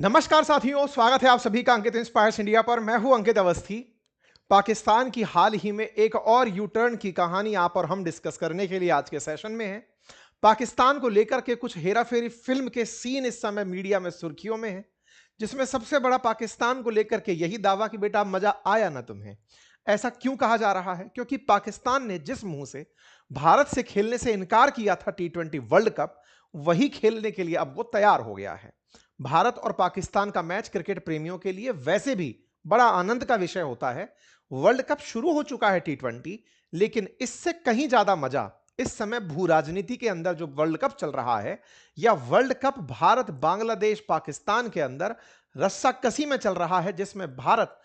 नमस्कार साथियों, स्वागत है आप सभी का अंकित इंस्पायर्स इंडिया पर। मैं हूं अंकित अवस्थी। पाकिस्तान की हाल ही में एक और यू टर्न की कहानी आप और हम डिस्कस करने के लिए आज के सेशन में है। पाकिस्तान को लेकर के कुछ हेराफेरी फिल्म के सीन इस समय मीडिया में सुर्खियों में है, जिसमें सबसे बड़ा पाकिस्तान को लेकर के यही दावा कि बेटा मजा आया ना तुम्हें। ऐसा क्यों कहा जा रहा है? क्योंकि पाकिस्तान ने जिस मुंह से भारत से खेलने से इनकार किया था T20 वर्ल्ड कप, वही खेलने के लिए अब वो तैयार हो गया है। भारत और पाकिस्तान का मैच क्रिकेट प्रेमियों के लिए वैसे भी बड़ा आनंद का विषय होता है। वर्ल्ड कप शुरू हो चुका है T20, लेकिन इससे कहीं ज्यादा मजा इस समय भू राजनीति के अंदर जो वर्ल्ड कप चल रहा है, या वर्ल्ड कप भारत बांग्लादेश पाकिस्तान के अंदर रस्साकसी में चल रहा है, जिसमें भारत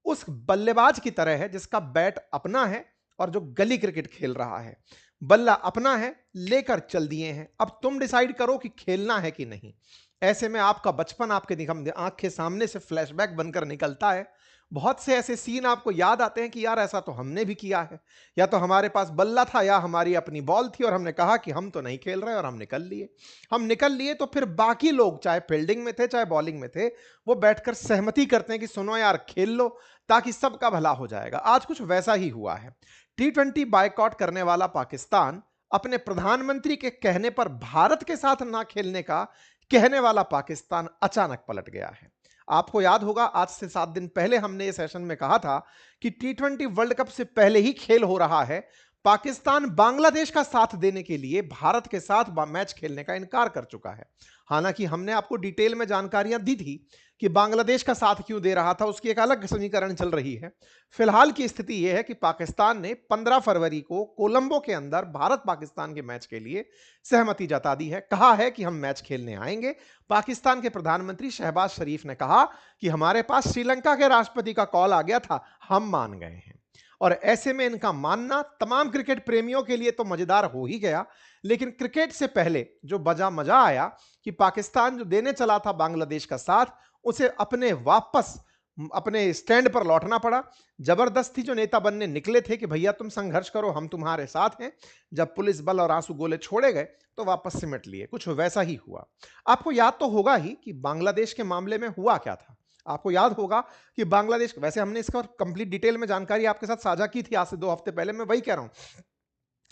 उस बल्लेबाज की तरह है जिसका बैट अपना है और जो गली क्रिकेट खेल रहा है। बल्ला अपना है, लेकर चल दिए हैं, अब तुम डिसाइड करो कि खेलना है कि नहीं। ऐसे में आपका बचपन आपके आंख के सामने से फ्लैशबैक बनकर निकलता है। बहुत से ऐसे सीन आपको याद आते हैं कि यार ऐसा तो हमने भी किया है, या तो हमारे पास बल्ला था या हमारी अपनी बॉल थी और हमने कहा कि हम तो नहीं खेल रहे और हम निकल लिए तो फिर बाकी लोग चाहे फील्डिंग में थे चाहे बॉलिंग में थे, वो बैठकर सहमति करते हैं कि सुनो यार खेल लो ताकि सबका भला हो जाएगा। आज कुछ वैसा ही हुआ है। T20 बायकॉट करने वाला पाकिस्तान अपने प्रधानमंत्री के कहने पर भारत के साथ ना खेलने का कहने वाला पाकिस्तान अचानक पलट गया है। आपको याद होगा, आज से 7 दिन पहले हमने इस सेशन में कहा था कि T20 वर्ल्ड कप से पहले ही खेल हो रहा है। पाकिस्तान बांग्लादेश का साथ देने के लिए भारत के साथ मैच खेलने का इनकार कर चुका है। हालांकि हमने आपको डिटेल में जानकारियां दी थी कि बांग्लादेश का साथ क्यों दे रहा था, उसकी एक अलग समीकरण चल रही है। फिलहाल की स्थिति यह है कि पाकिस्तान ने 15 फरवरी को कोलंबो के अंदर भारत पाकिस्तान के मैच के लिए सहमति जता दी है। कहा है कि हम मैच खेलने आएंगे। पाकिस्तान के प्रधानमंत्री शहबाज शरीफ ने कहा कि हमारे पास श्रीलंका के राष्ट्रपति का कॉल आ गया था, हम मान गए हैं। और ऐसे में इनका मानना तमाम क्रिकेट प्रेमियों के लिए तो मजेदार हो ही गया, लेकिन क्रिकेट से पहले जो मजा आया कि पाकिस्तान जो देने चला था बांग्लादेश का साथ, उसे अपने स्टैंड पर लौटना पड़ा। जबरदस्ती जो नेता बनने निकले थे कि भैया तुम संघर्ष करो, हम तुम्हारे साथ हैं, जब पुलिस बल और आंसू गोले छोड़े गए तो वापस सिमट लिए। कुछ वैसा ही हुआ। आपको याद तो होगा ही कि बांग्लादेश के मामले में हुआ क्या था। आपको याद होगा कि बांग्लादेश, वैसे हमने इसका कंप्लीट डिटेल में जानकारी आपके साथ साझा की थी आज से 2 हफ्ते पहले। मैं वही कह रहा हूं,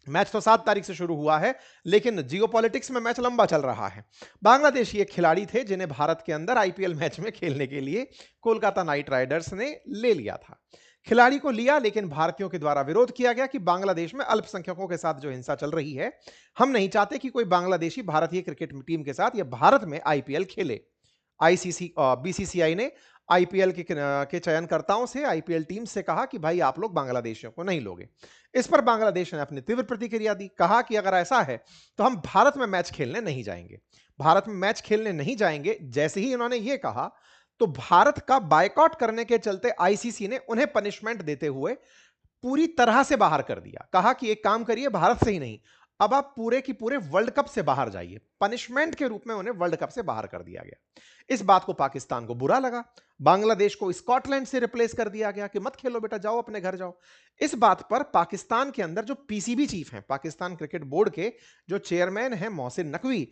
मैच तो 7 तारीख से शुरू हुआ है, लेकिन जियोपॉलिटिक्स में मैच लंबा चल रहा है। बांग्लादेश ये खिलाड़ी थे जिन्हें भारत के अंदर आईपीएल मैच में खेलने के लिए कोलकाता नाइट राइडर्स ने ले लिया था। खिलाड़ी को लिया, लेकिन भारतीयों के द्वारा विरोध किया गया कि बांग्लादेश में अल्पसंख्यकों के साथ जो हिंसा चल रही है, हम नहीं चाहते कि कोई बांग्लादेशी भारतीय क्रिकेट टीम के साथ या भारत में आईपीएल खेले। आईसीसी बीसीसीआई ने आईपीएल के चयनकर्ताओं से, आईपीएल टीम से कहा कि भाई आप लोग बांग्लादेशियों को नहीं लोगे। इस पर बांग्लादेश ने अपनी तीव्र प्रतिक्रिया दी, कहा कि अगर ऐसा है तो हम भारत में मैच खेलने नहीं जाएंगे। भारत में मैच खेलने नहीं जाएंगे जैसे ही इन्होंने यह कहा, तो भारत का बायकॉट करने के चलते आईसीसी ने उन्हें पनिशमेंट देते हुए पूरी तरह से बाहर कर दिया। कहा कि एक काम करिए, भारत से ही नहीं, अब आप पूरे की पूरे वर्ल्ड कप से बाहर जाइए। पनिशमेंट के रूप में उन्हें वर्ल्ड कप से बाहर कर दिया गया। इस बात को पाकिस्तान को बुरा लगा। बांग्लादेश को स्कॉटलैंड से रिप्लेस कर दिया गया कि मत खेलो बेटा, जाओ अपने घर जाओ। इस बात पर पाकिस्तान के अंदर जो पीसीबी चीफ हैं, पाकिस्तान क्रिकेट बोर्ड के जो चेयरमैन हैं मोहसिन नकवी,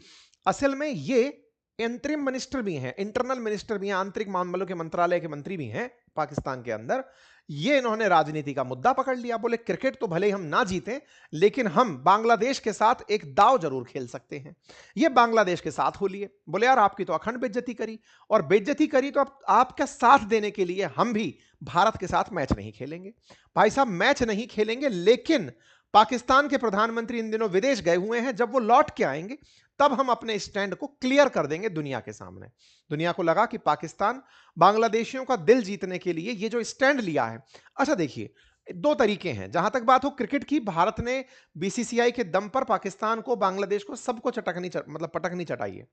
असल में ये इंटरिम मिनिस्टर भी हैं, इंटरनल मिनिस्टर भी हैं, आंतरिक मामलों के मंत्रालय के मंत्री भी हैं पाकिस्तान के अंदर। ये इन्होंने राजनीति का मुद्दा पकड़ लिया। बोले क्रिकेट तो भले ही हम ना जीतें, लेकिन हम बांग्लादेश के साथ एक दाव जरूर खेल सकते हैं। ये बांग्लादेश के साथ हो लिए। बोले यार आपकी तो अखंड बेइज्जती करी, और बेइज्जती करी तो अब आपका साथ देने के लिए हम भी भारत के साथ मैच नहीं खेलेंगे। भाई साहब मैच नहीं खेलेंगे, लेकिन पाकिस्तान के प्रधानमंत्री इन दिनों विदेश गए हुए हैं, जब वो लौट के आएंगे तब हम अपने स्टैंड को क्लियर कर देंगे दुनिया के सामने। दुनिया को लगा कि पाकिस्तान बांग्लादेशियों का दिल जीतने के लिए ये जो स्टैंड लिया है। अच्छा देखिए, 2 तरीके हैं। जहां तक बात हो क्रिकेट की, भारत ने बीसीसीआई के दम पर पाकिस्तान को, बांग्लादेश को, सबको पटकनी चटाई है।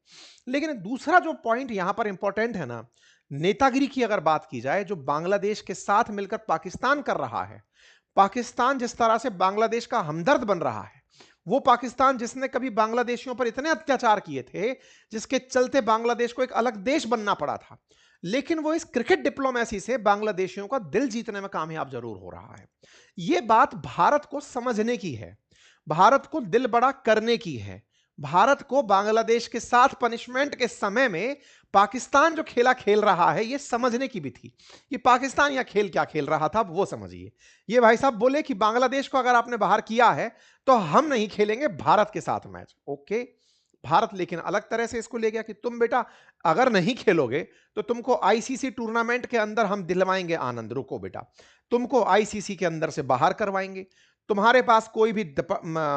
लेकिन दूसरा जो पॉइंट यहां पर इंपॉर्टेंट है ना, नेतागिरी की अगर बात की जाए, जो बांग्लादेश के साथ मिलकर पाकिस्तान कर रहा है, पाकिस्तान जिस तरह से बांग्लादेश का हमदर्द बन रहा है, वो पाकिस्तान जिसने कभी बांग्लादेशियों पर इतने अत्याचार किए थे, जिसके चलते बांग्लादेश को एक अलग देश बनना पड़ा था, लेकिन वो इस क्रिकेट डिप्लोमेसी से बांग्लादेशियों का दिल जीतने में कामयाब जरूर हो रहा है। यह बात भारत को समझने की है, भारत को दिल बड़ा करने की है। भारत को बांग्लादेश के साथ पनिशमेंट के समय में पाकिस्तान जो खेला खेल रहा है यह समझने की भी थी कि पाकिस्तान यह खेल क्या खेल रहा था, वो समझिए। ये भाई साहब बोले कि बांग्लादेश को अगर आपने बाहर किया है तो हम नहीं खेलेंगे भारत के साथ मैच। ओके, भारत लेकिन अलग तरह से इसको ले गया कि तुम बेटा अगर नहीं खेलोगे तो तुमको आईसीसी टूर्नामेंट के अंदर हम दिलवाएंगे आनंद, रुको बेटा, तुमको आईसीसी के अंदर से बाहर करवाएंगे, तुम्हारे पास कोई भी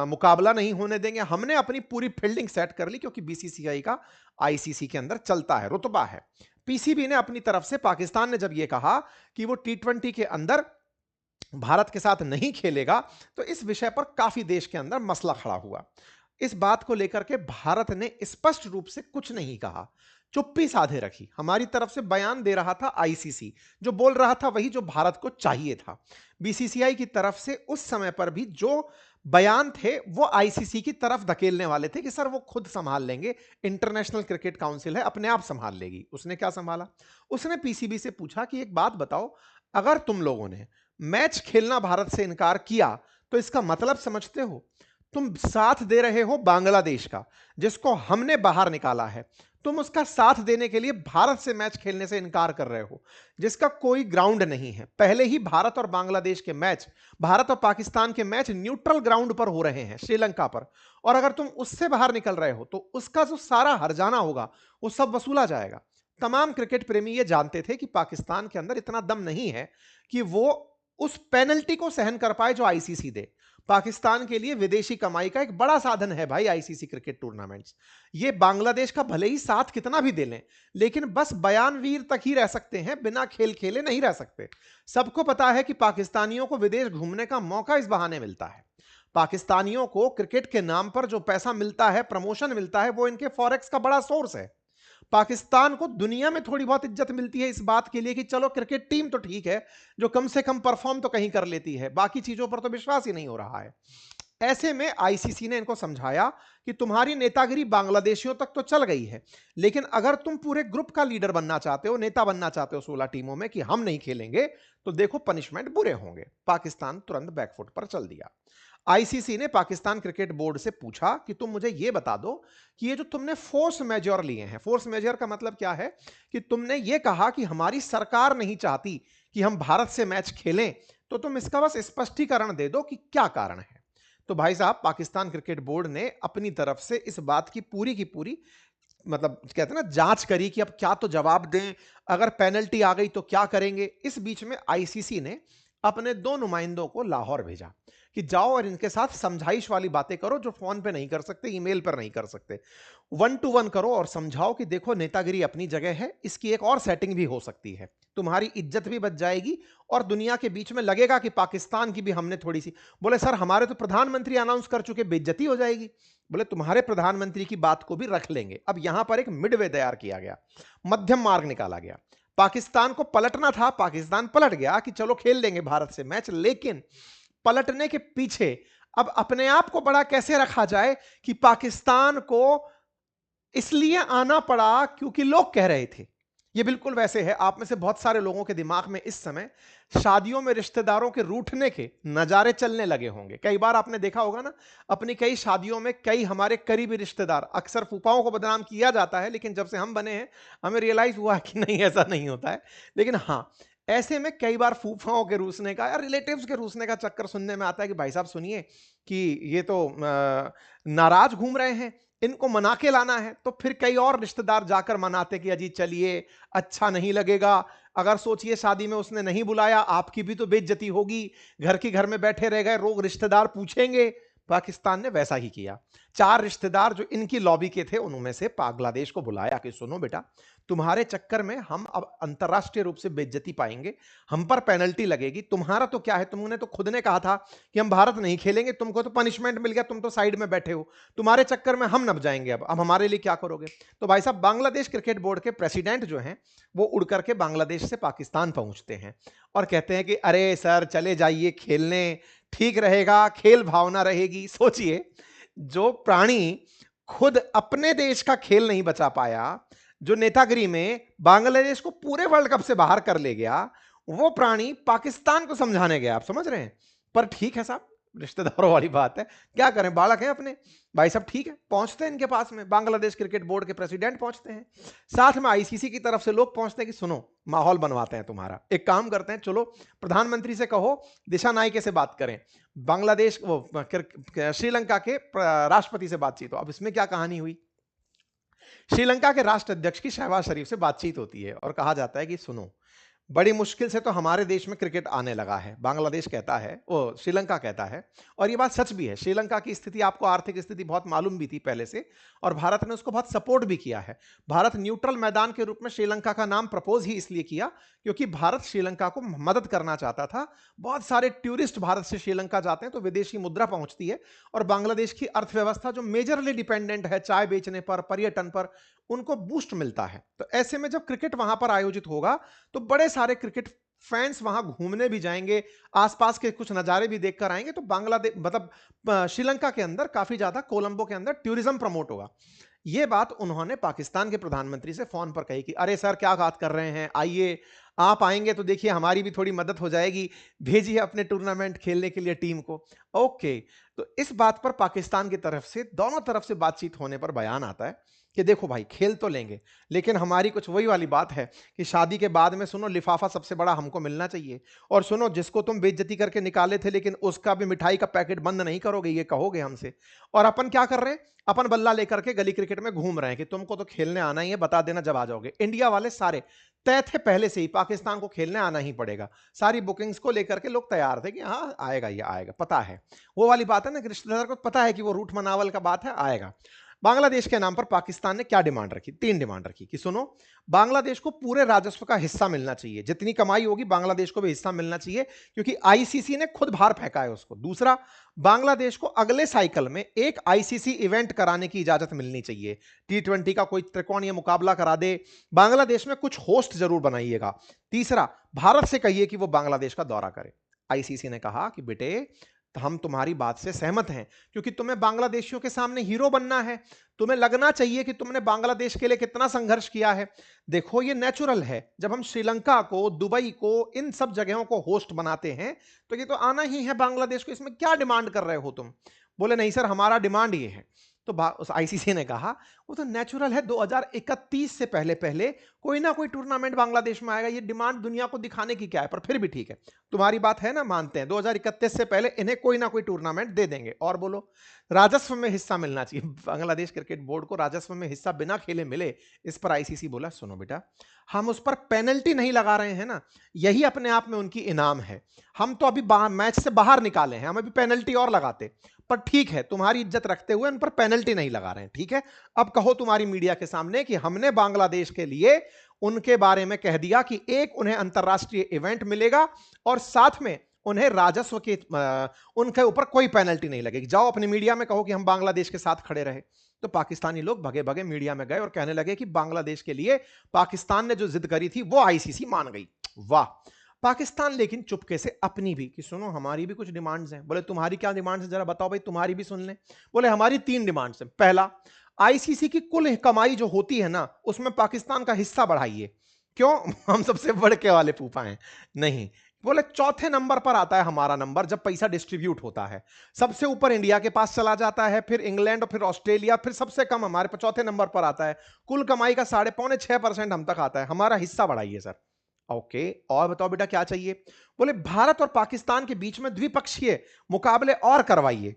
मुकाबला नहीं होने देंगे। हमने अपनी पूरी फील्डिंग सेट कर ली क्योंकि बीसीसीआई का आईसीसी के अंदर चलता है, रुतबा है। पीसीबी ने अपनी तरफ से, पाकिस्तान ने जब यह कहा कि वो टी20 के अंदर भारत के साथ नहीं खेलेगा तो इस विषय पर काफी देश के अंदर मसला खड़ा हुआ। इस बात को लेकर के भारत ने स्पष्ट रूप से कुछ नहीं कहा, चुप्पी साधे रखी। हमारी तरफ से बयान दे रहा था आईसीसी, जो बोल रहा था वही जो भारत को चाहिए था। बीसीसीआई की तरफ से उस समय पर भी जो बयान थे वो आईसीसी की तरफ धकेलने वाले थे कि सर वो खुद संभाल लेंगे, इंटरनेशनल क्रिकेट काउंसिल है, अपने आप संभाल लेगी। उसने क्या संभाला? उसने पीसीबी से पूछा कि एक बात बताओ, अगर तुम लोगों ने मैच खेलना भारत से इनकार किया तो इसका मतलब समझते हो? तुम साथ दे रहे हो बांग्लादेश का, जिसको हमने बाहर निकाला है, तुम उसका साथ देने के लिए भारत से मैच खेलने से इनकार कर रहे हो, जिसका कोई ग्राउंड नहीं है। पहले ही भारत और बांग्लादेश के मैच, भारत और पाकिस्तान के मैच न्यूट्रल ग्राउंड पर हो रहे हैं, श्रीलंका पर, और अगर तुम उससे बाहर निकल रहे हो तो उसका जो सारा हर्जाना होगा वो सब वसूला जाएगा। तमाम क्रिकेट प्रेमी ये जानते थे कि पाकिस्तान के अंदर इतना दम नहीं है कि वो उस पेनल्टी को सहन कर पाए जो आईसीसी दे। पाकिस्तान के लिए विदेशी कमाई का एक बड़ा साधन है भाई आईसीसी क्रिकेट टूर्नामेंट्स। ये बांग्लादेश का भले ही साथ कितना भी दे लें, लेकिन बस बयानवीर तक ही रह सकते हैं, बिना खेल खेले नहीं रह सकते। सबको पता है कि पाकिस्तानियों को विदेश घूमने का मौका इस बहाने मिलता है। पाकिस्तानियों को क्रिकेट के नाम पर जो पैसा मिलता है, प्रमोशन मिलता है, वो इनके फॉरेक्स का बड़ा सोर्स है। पाकिस्तान को दुनिया में थोड़ी बहुत इज्जत मिलती है इस बात के लिए कि चलो क्रिकेट टीम तो ठीक है, जो कम से कम परफॉर्म तो कहीं कर लेती है, बाकी चीजों पर तो विश्वास ही नहीं हो रहा है। ऐसे में आईसीसी ने इनको समझाया कि तुम्हारी नेतागिरी बांग्लादेशियों तक तो चल गई है, लेकिन अगर तुम पूरे ग्रुप का लीडर बनना चाहते हो, नेता बनना चाहते हो 16 टीमों में कि हम नहीं खेलेंगे, तो देखो पनिशमेंट बुरे होंगे। पाकिस्तान तुरंत बैकफुट पर चल दिया। आईसीसी ने पाकिस्तान क्रिकेट बोर्ड से पूछा कि तुम मुझे यह बता दो कि ये जो तुमने फोर्स मेजर लिए हैं, फोर्स मेजर का मतलब क्या है कि तुमने ये कहा कि हमारी सरकार नहीं चाहती कि हम भारत से मैच खेलें, तो तुम इसका बस स्पष्टीकरण दे दो कि क्या कारण है। तो भाई साहब, पाकिस्तान क्रिकेट बोर्ड ने अपनी तरफ से इस बात की पूरी मतलब कहते हैं ना जांच करी कि अब क्या तो जवाब दें, अगर पेनल्टी आ गई तो क्या करेंगे। इस बीच में आईसीसी ने अपने 2 नुमाइंदों को लाहौर भेजा कि जाओ और इनके साथ समझाइश वाली बातें करो, जो फोन पे नहीं कर सकते, ईमेल पर नहीं कर सकते। 1 to 1 करो और समझाओ कि देखो नेतागिरी अपनी जगह है, इसकी एक और सेटिंग भी हो सकती है, तुम्हारी इज्जत भी बच जाएगी और दुनिया के बीच में लगेगा कि पाकिस्तान की भी हमने थोड़ी सी। बोले सर हमारे तो प्रधानमंत्री अनाउंस कर चुके, बेइज्जती हो जाएगी। बोले तुम्हारे प्रधानमंत्री की बात को भी रख लेंगे। अब यहां पर एक मिडवे तैयार किया गया, मध्यम मार्ग निकाला गया। पाकिस्तान को पलटना था, पाकिस्तान पलट गया कि चलो खेल लेंगे भारत से मैच, लेकिन पलटने के पीछे अब अपने आप को बड़ा कैसे रखा जाए कि पाकिस्तान को इसलिए आना पड़ा क्योंकि लोग कह रहे थे। ये बिल्कुल वैसे है, आप में से बहुत सारे लोगों के दिमाग में इस समय शादियों में रिश्तेदारों के रूठने के नजारे चलने लगे होंगे। कई बार आपने देखा होगा ना, अपनी कई शादियों में कई हमारे करीबी रिश्तेदार, अक्सर फूफाओं को बदनाम किया जाता है, लेकिन जब से हम बने हैं हमें रियलाइज हुआ कि नहीं, ऐसा नहीं होता है। लेकिन हाँ, ऐसे में कई बार फूफाओं के रूसने का या रिलेटिव्स के रूसने का चक्कर सुनने में आता है कि भाई साहब सुनिए कि ये तो नाराज घूम रहे हैं, इनको मना के लाना है। तो फिर कई और रिश्तेदार जाकर मनाते कि अजी चलिए, अच्छा नहीं लगेगा, अगर सोचिए शादी में उसने नहीं बुलाया, आपकी भी तो बेइज्जती होगी, घर के घर में बैठे रह गए, लोग रिश्तेदार पूछेंगे। पाकिस्तान ने वैसा ही किया। 4 रिश्तेदार जो इनकी लॉबी के थे, उनमें से बांग्लादेश को बुलाया कि सुनो बेटा, तुम्हारे चक्कर में हम अब अंतरराष्ट्रीय रूप से बेइज्जती पाएंगे, हम पर पेनल्टी लगेगी। तुम्हारा तो क्या है, तुमने तो खुद ने कहा था कि हम भारत नहीं खेलेंगे, तुमको तो पनिशमेंट मिल गया, तुम तो साइड में बैठे हो, तुम्हारे चक्कर में हम नब जाएंगे, अब हमारे लिए क्या करोगे। तो भाई साहब, बांग्लादेश क्रिकेट बोर्ड के प्रेसिडेंट जो हैं वो उड़ करके बांग्लादेश से पाकिस्तान पहुंचते हैं और कहते हैं कि अरे सर चले जाइए खेलने, ठीक रहेगा, खेल भावना रहेगी। सोचिए, जो प्राणी खुद अपने देश का खेल नहीं बचा पाया, जो नेतागिरी में बांग्लादेश को पूरे वर्ल्ड कप से बाहर कर ले गया, वो प्राणी पाकिस्तान को समझाने गया। आप समझ रहे हैं। पर ठीक है साहब, रिश्तेदारों वाली बात है, क्या करें, बालक है अपने भाई साहब, ठीक है, पहुंचते हैं इनके पास में, बांग्लादेश क्रिकेट बोर्ड के प्रेसिडेंट पहुंचते हैं, साथ में आईसीसी की तरफ से लोग पहुंचते हैं कि सुनो माहौल बनवाते हैं तुम्हारा, एक काम करते हैं, चलो प्रधानमंत्री से कहो दिशा नायके से बात करें, बांग्लादेश वो श्रीलंका के राष्ट्रपति से बातचीत हो। अब इसमें क्या कहानी हुई, श्रीलंका के राष्ट्र अध्यक्ष की शहबाज शरीफ से बातचीत होती है और कहा जाता है कि सुनो बड़ी मुश्किल से तो हमारे देश में क्रिकेट आने लगा है, बांग्लादेश कहता है, वो श्रीलंका कहता है, और ये बात सच भी है, श्रीलंका की स्थिति आपको आर्थिक स्थिति बहुत मालूम भी थी पहले से, और भारत ने उसको बहुत सपोर्ट भी किया है। भारत न्यूट्रल मैदान के रूप में श्रीलंका का नाम प्रपोज ही इसलिए किया क्योंकि भारत श्रीलंका को मदद करना चाहता था। बहुत सारे टूरिस्ट भारत से श्रीलंका जाते हैं तो विदेशी मुद्रा पहुंचती है, और बांग्लादेश की अर्थव्यवस्था जो मेजरली डिपेंडेंट है चाय बेचने पर, पर्यटन पर, उनको बूस्ट मिलता है। तो ऐसे में जब क्रिकेट वहां पर आयोजित होगा तो बड़े सारे क्रिकेट फैंस वहां घूमने भी जाएंगे, आसपास के कुछ नजारे भी देखकर आएंगे, तो बांग्लादेश मतलब श्रीलंका के अंदर काफी ज्यादा, कोलंबो के अंदर टूरिज्म प्रमोट होगा। ये बात उन्होंने पाकिस्तान के प्रधानमंत्री से फोन पर कही कि अरे सर क्या बात कर रहे हैं, आइए आप आएंगे तो देखिए हमारी भी थोड़ी मदद हो जाएगी, भेजिए अपने टूर्नामेंट खेलने के लिए टीम को। ओके, तो इस बात पर पाकिस्तान की तरफ से, दोनों तरफ से बातचीत होने पर बयान आता है कि देखो भाई खेल तो लेंगे, लेकिन हमारी कुछ वही वाली बात है कि शादी के बाद में सुनो लिफाफा सबसे बड़ा हमको मिलना चाहिए, और सुनो जिसको तुम बेइज्जती करके निकाले थे लेकिन उसका भी मिठाई का पैकेट बंद नहीं करोगे, ये कहोगे हमसे। और अपन क्या कर रहे हैं, अपन बल्ला लेकर के गली क्रिकेट में घूम रहे हैं कि तुमको तो खेलने आना ही है, बता देना जब आ जाओगे। इंडिया वाले सारे तय थे पहले से ही, पाकिस्तान को खेलने आना ही पड़ेगा, सारी बुकिंग्स को लेकर के लोग तैयार थे कि हाँ आएगा, ये आएगा, पता है वो वाली बात है ना कि रिश्तेदार को पता है कि वो रूठ मनावल का बात है, आएगा। बांग्लादेश के नाम पर पाकिस्तान ने क्या डिमांड रखी, 3 डिमांड रखी कि सुनो बांग्लादेश को पूरे राजस्व का हिस्सा मिलना चाहिए, जितनी कमाई होगी बांग्लादेश को भी हिस्सा मिलना चाहिए क्योंकि आईसीसी ने खुद बाहर फेंका है उसको। दूसरा, बांग्लादेश को अगले साइकिल में एक आईसीसी इवेंट कराने की इजाजत मिलनी चाहिए, T20 का कोई त्रिकोणीय मुकाबला करा दे, बांग्लादेश में कुछ होस्ट जरूर बनाइएगा। तीसरा, भारत से कहिए कि वो बांग्लादेश का दौरा करे। आईसीसी ने कहा कि बेटे हम तुम्हारी बात से सहमत हैं क्योंकि तुम्हें बांग्लादेशियों के सामने हीरो बनना है, तुम्हें लगना चाहिए कि तुमने बांग्लादेश के लिए कितना संघर्ष किया है। देखो ये नेचुरल है, जब हम श्रीलंका को, दुबई को, इन सब जगहों को होस्ट बनाते हैं तो ये तो आना ही है बांग्लादेश को, इसमें क्या डिमांड कर रहे हो तुम। बोले नहीं सर हमारा डिमांड ये है। तो उस आईसीसी ने कहा वो तो नेचुरल है, 2031 से पहले पहले कोई ना कोई टूर्नामेंट बांग्लादेश में आएगा, ये डिमांड दुनिया को दिखाने की क्या है, पर फिर भी ठीक है तुम्हारी बात है ना, मानते हैं 2031 से पहले इन्हें कोई ना कोई टूर्नामेंट दे देंगे। और बोलो राजस्व में हिस्सा मिलना चाहिए, बांग्लादेश क्रिकेट बोर्ड को राजस्व में हिस्सा बिना खेले मिले। इस पर आईसीसी बोला सुनो बेटा हम उस पर पेनल्टी नहीं लगा रहे हैं ना, यही अपने आप में उनकी इनाम है, हम तो अभी मैच से बाहर निकाले हैं, हम अभी पेनल्टी और लगाते, पर ठीक है तुम्हारी इज्जत रखते हुए उन पर पेनल्टी नहीं लगा रहे हैं, ठीक है। अब कहो तुम्हारी मीडिया के सामने कि हमने बांग्लादेश के लिए उनके बारे में कह दिया कि एक उन्हें अंतरराष्ट्रीय इवेंट मिलेगा और साथ में उन्हें राजस्व के उनके ऊपर कोई पेनल्टी नहीं लगेगी, जाओ अपनी मीडिया में कहो कि हम बांग्लादेश के साथ खड़े रहे। तो पाकिस्तानी लोग भगे भगे मीडिया में गए और कहने लगे कि बांग्लादेश के लिए पाकिस्तान ने जो जिद करी थी वो आईसीसी मान गई। वाह। पाकिस्तान लेकिन चुपके से अपनी भी कि सुनो हमारी भी कुछ डिमांड्स हैं। बोले तुम्हारी क्या डिमांड्स है जरा बताओ भाई, तुम्हारी भी सुन लें। बोले हमारी 3 डिमांड्स हैं। पहला, आईसीसी की कुल कमाई जो होती है ना उसमें पाकिस्तान का हिस्सा बढ़ाइए। क्यों? हम सबसे बड़के वाले फूफा हैं? नहीं। बोले चौथे नंबर पर आता है हमारा नंबर जब पैसा डिस्ट्रीब्यूट होता है, सबसे ऊपर इंडिया के पास चला जाता है, फिर इंग्लैंड और फिर ऑस्ट्रेलिया, फिर सबसे कम हमारे पर चौथे नंबर पर आता है। कुल कमाई का 5.5-6% हम तक आता है, हमारा हिस्सा बढ़ाइए सर। ओके, और बताओ बेटा क्या चाहिए? बोले भारत और पाकिस्तान के बीच में द्विपक्षीय मुकाबले और करवाइए।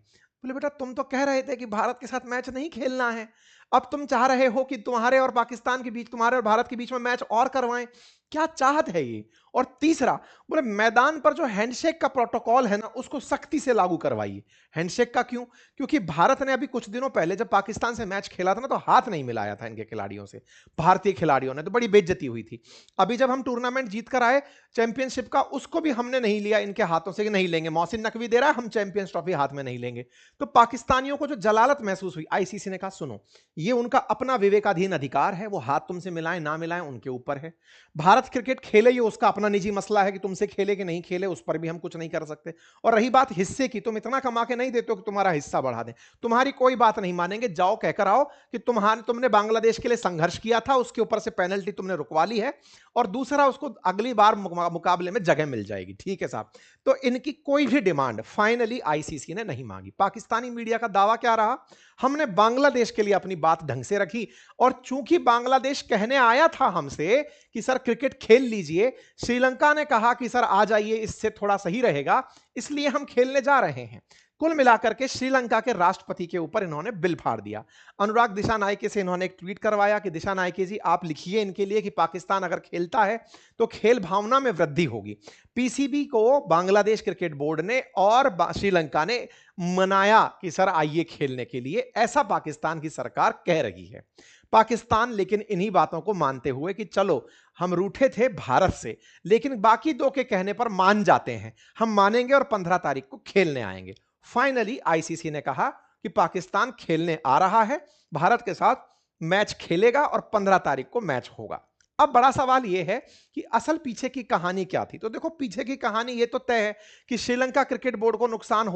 बोले बेटा तुम तो कह रहे थे कि भारत के साथ मैच नहीं खेलना है, अब तुम चाह रहे हो कि तुम्हारे और पाकिस्तान के बीच, तुम्हारे और भारत के बीच में मैच और करवाएं, क्या चाहत है ये? और तीसरा, बोले मैदान पर जो हैंडशेक का प्रोटोकॉल है ना उसको सख्ती से लागू करवाइए। हैंडशेक का क्यों? क्योंकि भारत ने अभी कुछ दिनों पहले जब पाकिस्तान से मैच खेला था ना तो हाथ नहीं मिलाया था इनके खिलाड़ियों से, भारतीय खिलाड़ियों ने, तो बड़ी बेइज्जती हुई थी। अभी जब हम टूर्नामेंट जीत कर आए चैंपियनशिप का, उसको भी हमने नहीं लिया इनके हाथों से कि नहीं लेंगे, मोहसिन नकवी दे रहा है हम चैंपियंस ट्रॉफी हाथ में नहीं लेंगे। तो पाकिस्तानियों को जो जलालत महसूस हुई, आईसीसी ने कहा सुनो ये उनका अपना विवेकाधीन अधिकार है, वो हाथ तुमसे मिलाएं ना मिलाएं उनके ऊपर है। भारत भारत क्रिकेट खेले, ये उसका अपना निजी मसला है कि तुमसे खेले कि नहीं खेले, उस पर भी हम कुछ नहीं कर सकते। और रही बात हिस्से की, तुम इतना कमा के नहीं देते हो कि तुम्हारा हिस्सा बढ़ा दें, तुम्हारी कोई बात नहीं मानेंगे। जाओ कहकर आओ कि तुमने बांग्लादेश के लिए संघर्ष किया था, उसके ऊपर से पेनल्टी तुमने रुकवा ली है, और दूसरा उसको अगली बार मुकाबले में जगह मिल जाएगी। ठीक है साहब। तो इनकी कोई भी डिमांड फाइनली आईसीसी ने नहीं मांगी। पाकिस्तानी मीडिया का दावा क्या रहा? हमने बांग्लादेश के लिए अपनी बात ढंग से रखी, और चूंकि बांग्लादेश कहने आया था हमसे कि सर क्रिकेट खेल लीजिए, श्रीलंका ने कहा कि सर आ जाइए, इससे थोड़ा सही रहेगा, इसलिए हम खेलने जा रहे हैं। कुल मिलाकर के श्रीलंका के राष्ट्रपति के ऊपर इन्होंने बिल फाड़ दिया। अनुराग दिशानायके से इन्होंने एक ट्वीट करवाया कि दिशानायके जी आप लिखिए इनके लिए कि पाकिस्तान अगर खेलता है तो खेल भावना में वृद्धि होगी। पीसीबी को बांग्लादेश क्रिकेट बोर्ड ने और श्रीलंका ने मनाया कि सर आइए खेलने के लिए, ऐसा पाकिस्तान की सरकार कह रही है। पाकिस्तान लेकिन इन्हीं बातों को मानते हुए कि चलो हम रूठे थे भारत से, लेकिन बाकी दो के कहने पर मान जाते हैं, हम मानेंगे और 15 तारीख को खेलने आएंगे। फाइनली आईसीसी ने कहा कि पाकिस्तान खेलने आ रहा है, भारत के साथ मैच खेलेगा और 15 तारीख को मैच होगा। अब बड़ा सवाल यह है कि असल पीछे की कहानी क्या थी? तो देखो, पीछे की कहानी यह तो तय है कि श्रीलंका क्रिकेट बोर्ड को नुकसान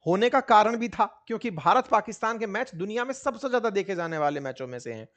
होने का कारण भी था, क्योंकि भारत पाकिस्तान के मैच दुनिया में सबसे ज्यादा देखे जाने वाले मैचों में से हैं।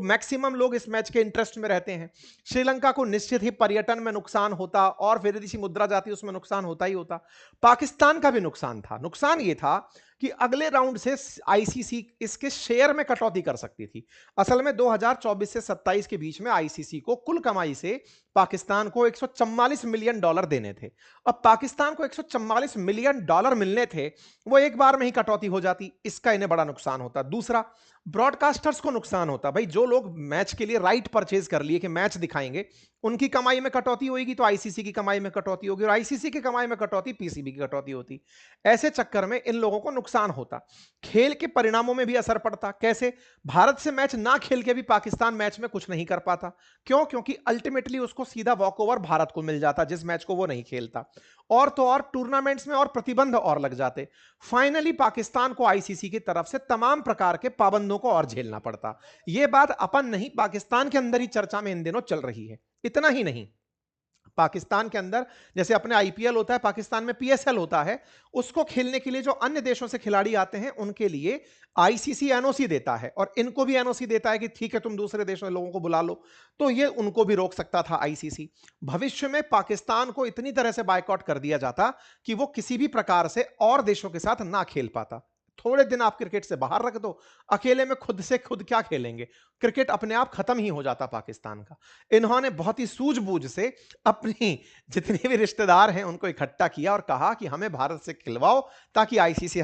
मैक्सिमम लोग इस मैच के इंटरेस्ट में रहते हैं। श्रीलंका को निश्चित ही पर्यटन में नुकसान होता, और विदेशी मुद्रा जाती, उसमें नुकसान होता ही होता। पाकिस्तान का भी नुकसान था। नुकसान यह था कि अगले राउंड से आईसीसी इसके शेयर में कटौती कर सकती थी। असल में 2024 से 27 के बीच में आईसीसी को कुल कमाई से पाकिस्तान को $144 मिलियन देने थे। अब पाकिस्तान को $144 मिलियन मिलने थे, वो एक बार में ही कटौती हो जाती, इसका इन्हें बड़ा नुकसान होता। दूसरा, ब्रॉडकास्टर्स को नुकसान होता। भाई जो लोग मैच के लिए राइट परचेज कर लिए कि मैच दिखाएंगे, उनकी कमाई में कटौती होगी तो आईसीसी की कमाई में कटौती होगी, और आईसीसी की कमाई में कटौती पीसीबी की कटौती होती। ऐसे चक्कर में इन लोगों को नुकसान होता। खेल के परिणामों में भी असर पड़ता। कैसे? भारत से मैच ना खेल के भी पाकिस्तान मैच में कुछ नहीं कर पाता। क्यों? क्योंकि अल्टीमेटली उसको सीधा वॉकओवर भारत को मिल जाता, जिस मैच को वो नहीं खेलता। और तो और टूर्नामेंट्स में और प्रतिबंध और लग जाते। फाइनली पाकिस्तान को आईसीसी की तरफ से तमाम प्रकार के पाबंदों को और झेलना पड़ता। यह बात अपन नहीं, पाकिस्तान के अंदर ही चर्चा में इन दिनों चल रही है। इतना ही नहीं, पाकिस्तान के अंदर जैसे अपने आईपीएल होता है, पाकिस्तान में पीएसएल होता है, उसको खेलने के लिए जो अन्य देशों से खिलाड़ी आते हैं उनके लिए आईसीसी एनओसी देता है, और इनको भी एनओसी देता है कि ठीक है तुम दूसरे देशों के लोगों को बुला लो। तो ये उनको भी रोक सकता था आईसीसी। भविष्य में पाकिस्तान को इतनी तरह से बायकॉट कर दिया जाता कि वो किसी भी प्रकार से और देशों के साथ ना खेल पाता। थोड़े दिन आप क्रिकेट से बाहर रख दो, अकेले में खुद से खुद क्या खेलेंगे? क्रिकेट अपने आप खत्म ही हो जाता पाकिस्तान का। इन्होंने बहुत ही सूझबूझ से अपनी जितने भी रिश्तेदार हैं उनको इकट्ठा किया और कहा कि हमें भारत से खिलवाओ, ताकि आईसीसी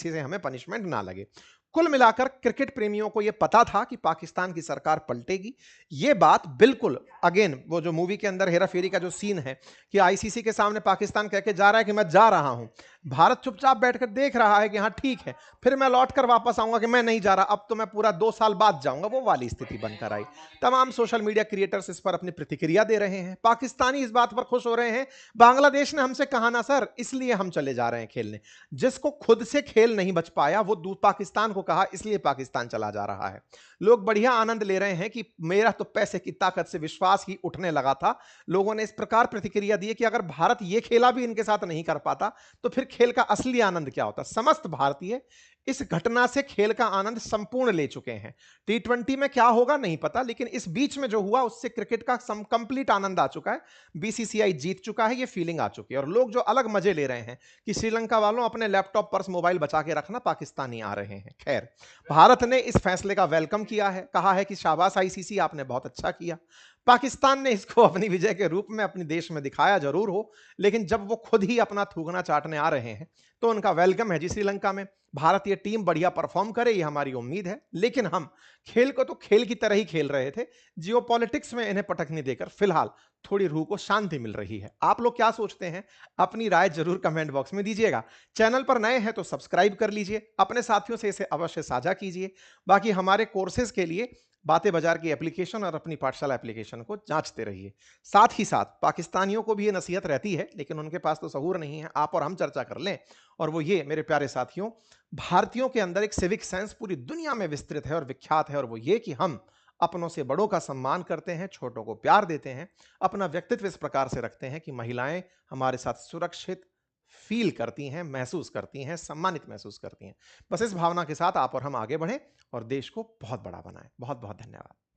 से हमें पनिशमेंट ना लगे। कुल मिलाकर क्रिकेट प्रेमियों को यह पता था कि पाकिस्तान की सरकार पलटेगी। यह बात बिल्कुल, अगेन वो जो मूवी के अंदर हेरा फेरी का जो सीन है कि आईसीसी के सामने पाकिस्तान कह के जा रहा है कि मैं जा रहा हूं, भारत चुपचाप बैठकर देख रहा है कि हाँ ठीक है, फिर मैं लौट कर वापस आऊंगा कि मैं नहीं जा रहा, अब तो मैं पूरा 2 साल बाद जाऊंगा, वो वाली स्थिति बनकर आई। तमाम सोशल मीडिया क्रिएटर्स इस पर अपनी प्रतिक्रिया दे रहे हैं। पाकिस्तानी इस बात पर खुश हो रहे हैं, बांग्लादेश ने हमसे कहा ना सर, इसलिए हम चले जा रहे हैं खेलने। जिसको खुद से खेल नहीं बच पाया वो पाकिस्तान को कहा, इसलिए पाकिस्तान चला जा रहा है। लोग बढ़िया आनंद ले रहे हैं कि मेरा तो पैसे की ताकत से विश्वास ही उठने लगा था। लोगों ने इस प्रकार प्रतिक्रिया दी कि अगर भारत ये खेला भी इनके साथ नहीं कर पाता तो फिर खेल का असली आनंद क्या होता। समस्त भारतीय इस घटना से खेल का आनंद संपूर्ण ले चुके हैं। टी20 में क्या होगा नहीं पता, लेकिन इस बीच में जो हुआ उससे क्रिकेट का कंप्लीट आनंद आ चुका है। बीसीसीआई जीत चुका है, ये फीलिंग आ चुकी है। और लोग जो अलग मजे ले रहे हैं कि श्रीलंका वालों अपने लैपटॉप पर्स मोबाइल बचा के रखना, पाकिस्तानी आ रहे हैं। खैर, भारत ने इस फैसले का वेलकम किया है, कहा है कि शाबाश आईसीसी, आपने बहुत अच्छा किया। पाकिस्तान ने इसको अपनी विजय के रूप में अपने देश में दिखाया जरूर हो, लेकिन जब वो खुद ही अपना थूकना चाटने आ रहे हैं तो उनका वेलकम है जी। श्रीलंका में भारतीय टीम बढ़िया परफॉर्म करे, ये हमारी उम्मीद है। लेकिन हम खेल को तो खेल की तरह ही खेल रहे थे, जियोपॉलिटिक्स में इन्हें पटकनी देकर फिलहाल थोड़ी रूह को शांति मिल रही है। आप लोग क्या सोचते हैं? अपनी राय जरूर कमेंट बॉक्स में दीजिएगा। चैनल पर नए हैं तो सब्सक्राइब कर लीजिए, अपने साथियों से इसे अवश्य साझा कीजिए। बाकी हमारे कोर्सेज के लिए बातें बाजार की एप्लीकेशन और अपनी पाठशाला एप्लीकेशन को जांचते रहिए। साथ ही साथ पाकिस्तानियों को भी ये नसीहत रहती है, लेकिन उनके पास तो सहूर नहीं है, आप और हम चर्चा कर लें। और वो ये मेरे प्यारे साथियों, भारतीयों के अंदर एक सिविक सेंस पूरी दुनिया में विस्तृत है और विख्यात है, और वो ये कि हम अपनों से बड़ों का सम्मान करते हैं, छोटों को प्यार देते हैं, अपना व्यक्तित्व इस प्रकार से रखते हैं कि महिलाएं हमारे साथ सुरक्षित फील करती हैं, महसूस करती हैं, सम्मानित महसूस करती हैं। बस इस भावना के साथ आप और हम आगे बढ़ें और देश को बहुत बड़ा बनाएं। बहुत बहुत धन्यवाद।